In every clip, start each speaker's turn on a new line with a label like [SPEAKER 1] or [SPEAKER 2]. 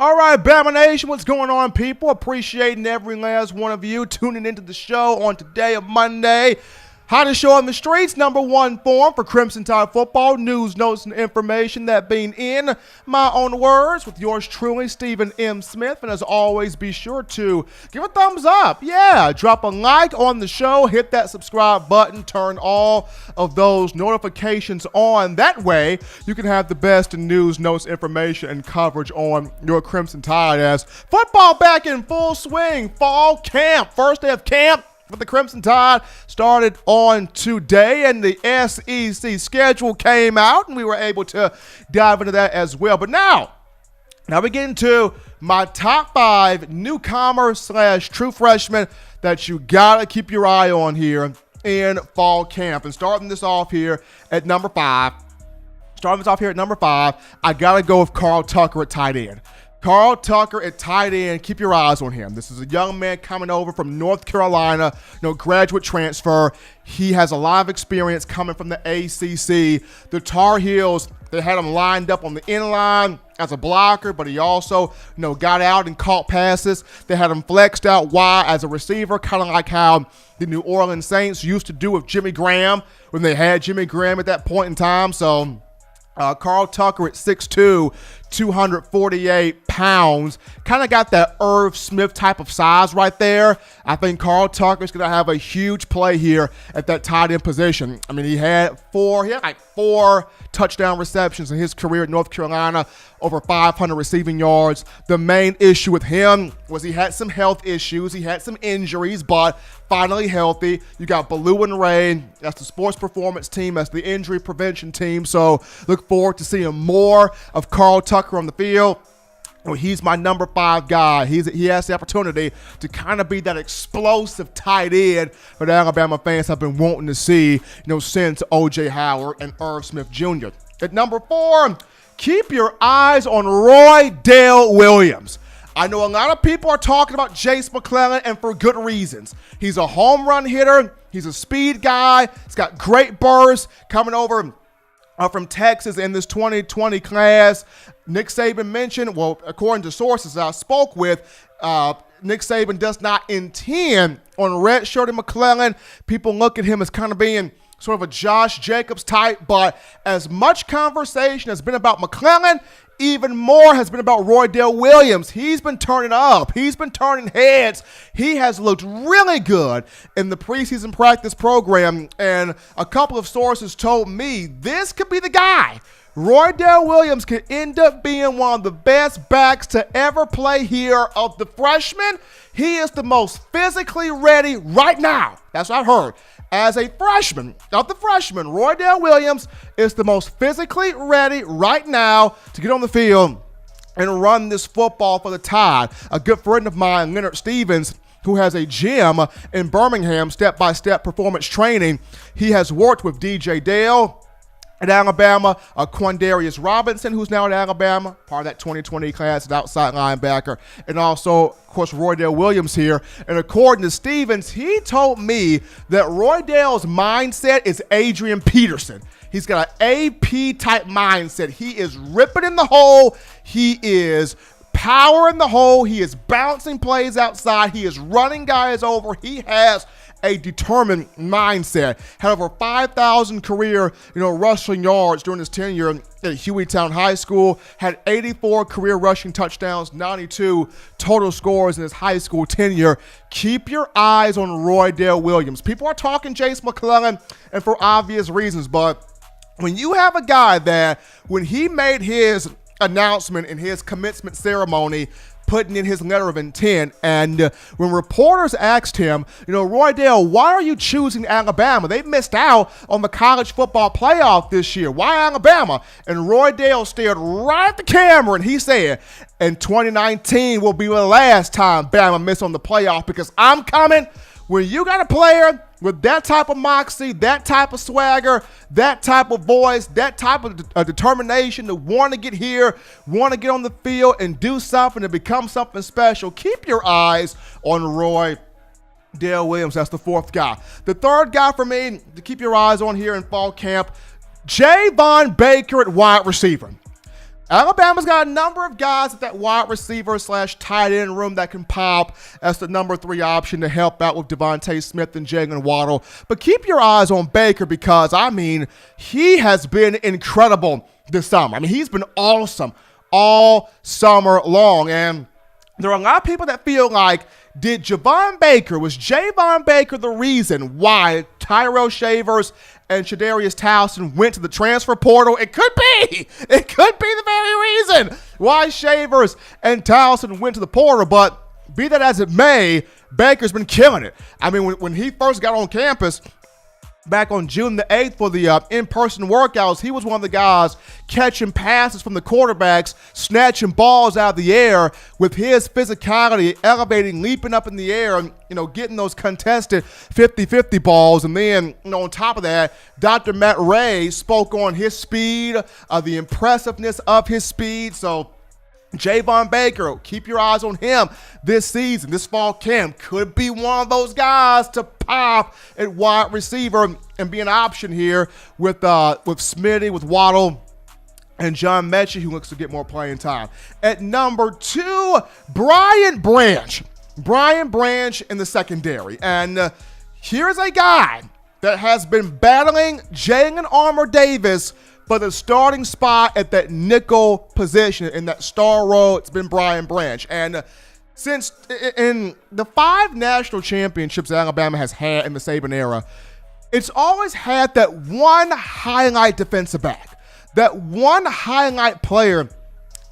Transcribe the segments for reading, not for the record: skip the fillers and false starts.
[SPEAKER 1] All right, Bama Nation, what's going on, people? Appreciating every last one of you tuning into the show on today, of Monday. Hottest show on the streets, #1 forum for Crimson Tide football, news, notes, and information. That being in my own words, with yours truly, Stephen M. Smith. And as always, be sure to give a thumbs up. Yeah, drop a like on the show, hit that subscribe button, turn all of those notifications on. That way, you can have the best in news, notes, information, and coverage on your Crimson Tide as football back in full swing. Fall camp, first day of camp. But the Crimson Tide started on today, and the SEC schedule came out, and we were able to dive into that as well. But now we get into my top 5 newcomers / true freshmen that you gotta keep your eye on here in fall camp. And starting this off here at number 5, I gotta go with Carl Tucker at tight end. Carl Tucker at tight end, keep your eyes on him. This is a young man coming over from North Carolina, graduate transfer. He has a lot of experience coming from the ACC. The Tar Heels, they had him lined up on the end line as a blocker, but he also, got out and caught passes. They had him flexed out wide as a receiver, kind of like how the New Orleans Saints used to do with Jimmy Graham when they had Jimmy Graham at that point in time. So Carl Tucker at 6'2", 248 pounds, kind of got that Irv Smith type of size right there. I think Carl Tucker is going to have a huge play here at that tight end position. I mean, he had like four touchdown receptions in his career at North Carolina, over 500 receiving yards. The main issue with him was he had some health issues. He had some injuries, but finally healthy. You got Blue and Ray, that's the sports performance team, that's the injury prevention team. So look forward to seeing more of Carl Tucker on the field. He's my number 5 guy. He has the opportunity to kind of be that explosive tight end that Alabama fans have been wanting to see, since O.J. Howard and Irv Smith Jr. At number 4, keep your eyes on Roydale Williams. I know a lot of people are talking about Jace McClellan, and for good reasons. He's a home run hitter. He's a speed guy. He's got great bursts coming over from Texas in this 2020 class. Nick Saban mentioned, well, according to sources I spoke with, Nick Saban does not intend on redshirting McClellan. People look at him as kind of being sort of a Josh Jacobs type, but as much conversation has been about McClellan, even more has been about Roydale Williams. He's been turning up. He's been turning heads. He has looked really good in the preseason practice program, and a couple of sources told me this could be the guy. Roydale Williams could end up being one of the best backs to ever play here of the freshmen. He is the most physically ready right now. That's what I've heard. As a freshman, of the freshmen, Roydale Williams is the most physically ready right now to get on the field and run this football for the Tide. A good friend of mine, Leonard Stevens, who has a gym in Birmingham, step-by-step performance training. He has worked with DJ Dale at Alabama, Quandarius Robinson, who's now at Alabama, part of that 2020 class at outside linebacker, and also, of course, Roydale Williams here. And according to Stevens, he told me that Roydale's mindset is Adrian Peterson. He's got an AP-type mindset. He is ripping in the hole. He is power in the hole. He is bouncing plays outside. He is running guys over. He has a determined mindset. Had over 5,000 career, rushing yards during his tenure at Hueytown High School. Had 84 career rushing touchdowns, 92 total scores in his high school tenure. Keep your eyes on Roydale Williams. People are talking Jace McClellan, and for obvious reasons, but when you have a guy that, when he made his announcement in his commencement ceremony, putting in his letter of intent, and when reporters asked him, Roydale, why are you choosing Alabama? They've missed out on the college football playoff this year. Why Alabama? And Roydale stared right at the camera, and he said, in 2019 will be the last time Bama missed on the playoff, because I'm coming. When you got a player with that type of moxie, that type of swagger, that type of voice, that type of determination to want to get here, want to get on the field and do something to become something special, keep your eyes on Roydale Williams. That's the 4th guy. The 3rd guy for me to keep your eyes on here in fall camp, Jayvon Baker at wide receiver. Alabama's got a number of guys at that wide receiver / tight end room that can pop as the number 3 option to help out with Devontae Smith and Jaylen Waddle. But keep your eyes on Baker because, he has been incredible this summer. He's been awesome all summer long. And there are a lot of people that feel like, was Jayvon Baker the reason why Tyrell Shavers and Shadarius Towson went to the transfer portal? It could be. It could be the very reason why Shavers and Towson went to the portal. But be that as it may, Baker's been killing it. When he first got on campus back on June the 8th for the in-person workouts, he was one of the guys catching passes from the quarterbacks, snatching balls out of the air with his physicality, elevating, leaping up in the air, and, getting those contested 50-50 balls. And then, on top of that, Dr. Matt Ray spoke on his speed, the impressiveness of his speed. So Jayvon Baker, keep your eyes on him this season, this fall camp. Could be one of those guys to pop at wide receiver and be an option here with Smitty, with Waddle, and John Mechie, who looks to get more playing time. At number 2, Brian Branch. Brian Branch in the secondary. And here's a guy that has been battling Jalen Armour-Davis for the starting spot at that nickel position in that star role. It's been Brian Branch. And since in the 5 national championships Alabama has had in the Saban era, it's always had that one highlight defensive back, that one highlight player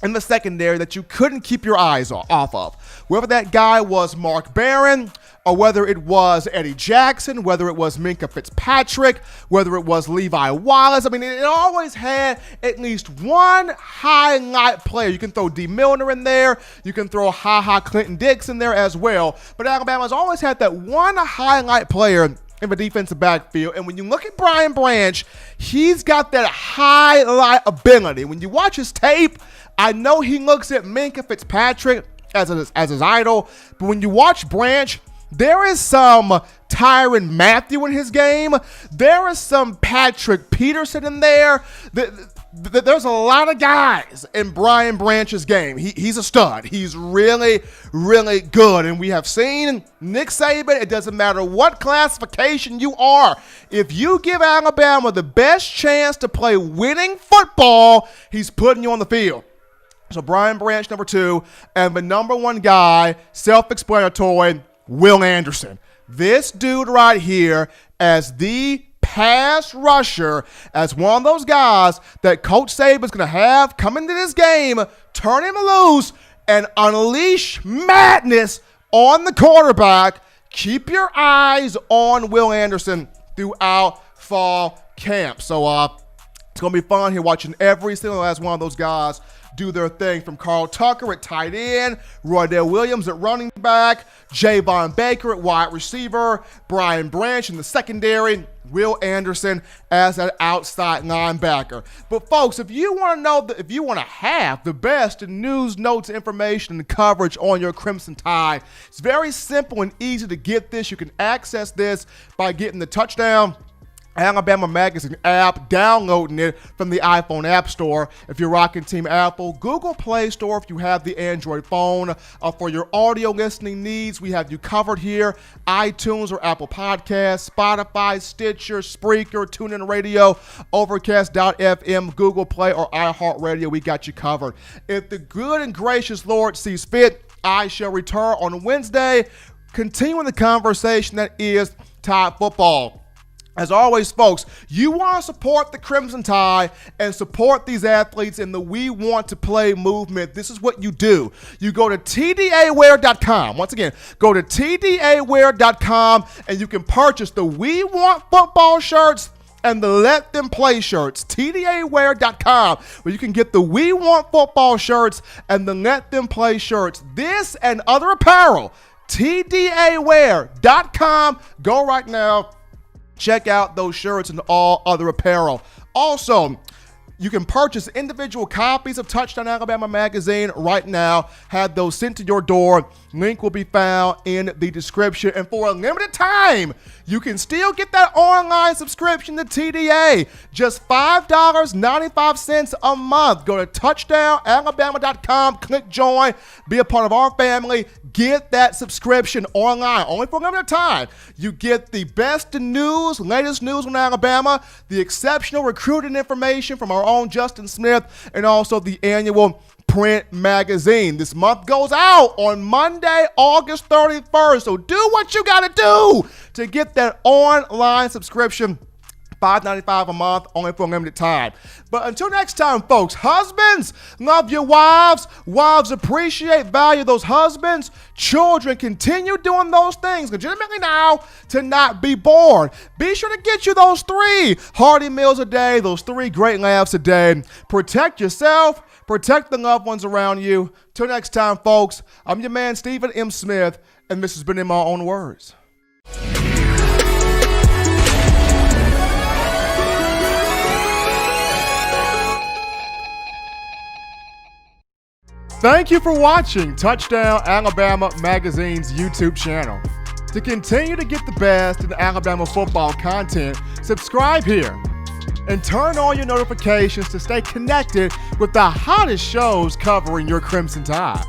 [SPEAKER 1] in the secondary that you couldn't keep your eyes off of. Whether that guy was Mark Barron, or whether it was Eddie Jackson, whether it was Minkah Fitzpatrick, whether it was Levi Wallace. It always had at least one highlight player. You can throw D. Milner in there. You can throw Clinton Dix in there as well. But Alabama's always had that one highlight player in the defensive backfield. And when you look at Brian Branch, he's got that highlight ability. When you watch his tape, I know he looks at Minkah Fitzpatrick as his idol, but when you watch Branch, there is some Tyrann Mathieu in his game. There is some Patrick Peterson in there. There's a lot of guys in Brian Branch's game. He's a stud. He's really, really good. And we have seen Nick Saban, it doesn't matter what classification you are. If you give Alabama the best chance to play winning football, he's putting you on the field. So Brian Branch, number 2, and the number 1 guy, self-explanatory, Will Anderson. This dude right here as the pass rusher, as one of those guys that Coach Saban's going to have come into this game, turn him loose, and unleash madness on the quarterback. Keep your eyes on Will Anderson throughout fall camp. So it's going to be fun here watching every single last one of those guys do their thing, from Carl Tucker at tight end, Roydale Williams at running back, Jayvon Baker at wide receiver, Brian Branch in the secondary, Will Anderson as an outside linebacker. But folks, if you want to know, if you want to have the best in news, notes, information, and coverage on your Crimson Tide, it's very simple and easy to get this. You can access this by getting the Touchdown Alabama Magazine app, downloading it from the iPhone App Store if you're rocking Team Apple, Google Play Store if you have the Android phone. For your audio listening needs, we have you covered here. iTunes or Apple Podcasts, Spotify, Stitcher, Spreaker, TuneIn Radio, Overcast.fm, Google Play, or iHeartRadio. We got you covered. If the good and gracious Lord sees fit, I shall return on Wednesday, continuing the conversation that is Tide football. As always, folks, you want to support the Crimson Tide and support these athletes in the We Want to Play movement. This is what you do. You go to tdawear.com. Once again, go to tdawear.com and you can purchase the We Want Football shirts and the Let Them Play shirts. tdawear.com, where you can get the We Want Football shirts and the Let Them Play shirts. This and other apparel. tdawear.com. Go right now. Check out those shirts and all other apparel. Also, You can purchase individual copies of Touchdown Alabama magazine right now. Have those sent to your door. Link will be found in the description. And for a limited time, you can still get that online subscription to TDA. Just $5.95 a month. Go to touchdownalabama.com, click join, be a part of our family. Get that subscription online, only for a limited time. You get the best news, latest news on Alabama, the exceptional recruiting information from our own Justin Smith, and also the annual print magazine. This month goes out on Monday, August 31st. So do what you got to do to get that online subscription. $5.95 a month, only for a limited time. But until next time, folks, husbands, love your wives. Wives, appreciate, value those husbands. Children, continue doing those things legitimately now to not be bored. Be sure to get you those 3 hearty meals a day, those 3 great laughs a day. Protect yourself. Protect the loved ones around you. Till next time, folks, I'm your man, Stephen M. Smith, and this has been In My Own Words. Thank you for watching Touchdown Alabama Magazine's YouTube channel. To continue to get the best in Alabama football content, subscribe here and turn on your notifications to stay connected with the hottest shows covering your Crimson Tide.